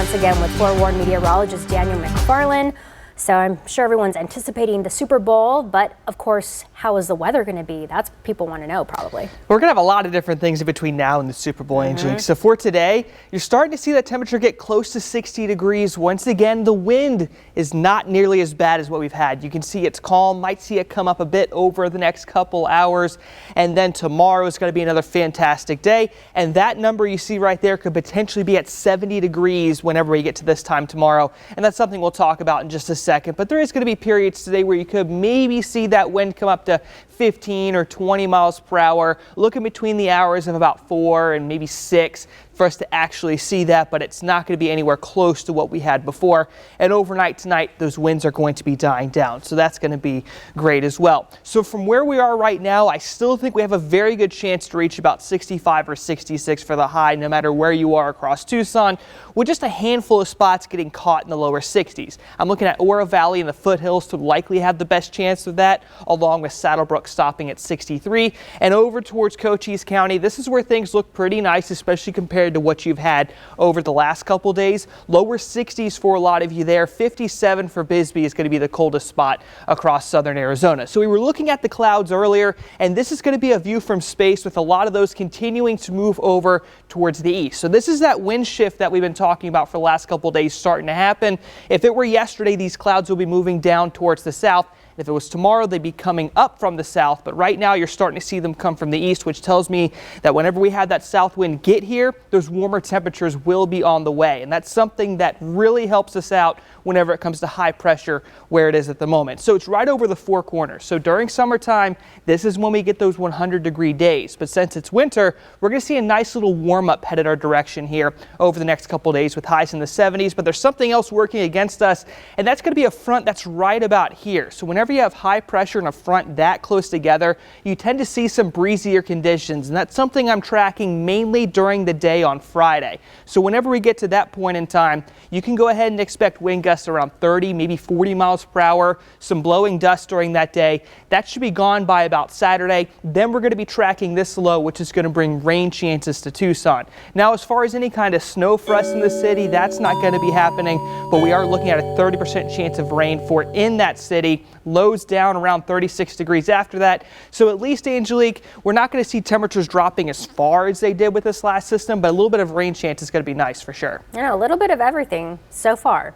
once again with forewarned meteorologist Daniel McFarland. So I'm sure everyone's anticipating the Super Bowl, but of course, how is the weather going to be? That's what people want to know, probably. We're going to have a lot of different things in between now and the Super Bowl, Angelique. So for today, you're starting to see that temperature get close to 60 degrees. Once again, the wind is not nearly as bad as what we've had. You can see it's calm, might see it come up a bit over the next couple hours. And then tomorrow is going to be another fantastic day. And that number you see right there could potentially be at 70 degrees whenever we get to this time tomorrow. And that's something we'll talk about in just a second, but there is going to be periods today where you could maybe see that wind come up to 15 or 20 miles per hour, looking between the hours of about 4 and maybe 6 for us to actually see that, but it's not going to be anywhere close to what we had before. And overnight tonight, those winds are going to be dying down, so that's going to be great as well. So from where we are right now, I still think we have a very good chance to reach about 65 or 66 for the high, no matter where you are across Tucson, with just a handful of spots getting caught in the lower 60s. I'm looking at Oro Valley and the foothills to likely have the best chance of that, along with Saddlebrook stopping at 63. And over towards Cochise County, this is where things look pretty nice, especially compared to what you've had over the last couple days. Lower 60s for a lot of you there. 57 for Bisbee is going to be the coldest spot across southern Arizona. So we were looking at the clouds earlier, and this is going to be a view from space with a lot of those continuing to move over towards the east. So this is that wind shift that we've been talking about for the last couple days starting to happen. If it were yesterday, these clouds will be moving down towards the south. If it was tomorrow, they'd be coming up from the south, but right now you're starting to see them come from the east, which tells me that whenever we have that south wind get here, those warmer temperatures will be on the way. And that's something that really helps us out whenever it comes to high pressure where it is at the moment. So it's right over the four corners. So during summertime, this is when we get those 100-degree days. But since it's winter, we're going to see a nice little warm up headed our direction here over the next couple days with highs in the 70s. But there's something else working against us, and that's going to be a front that's right about here. So whenever you have high pressure and a front that close together, you tend to see some breezier conditions, and that's something I'm tracking mainly during the day on Friday. So whenever we get to that point in time, you can go ahead and expect wind gusts around 30, maybe 40 miles per hour, some blowing dust during that day. That should be gone by about Saturday. Then we're going to be tracking this low, which is going to bring rain chances to Tucson. Now, as far as any kind of snow for us in the city, that's not going to be happening, but we are looking at a 30% chance of rain for in that city. Lows down around 36 degrees after that. So at least, Angelique, we're not going to see temperatures dropping as far as they did with this last system, but a little bit of rain chance is going to be nice for sure. Yeah, a little bit of everything so far.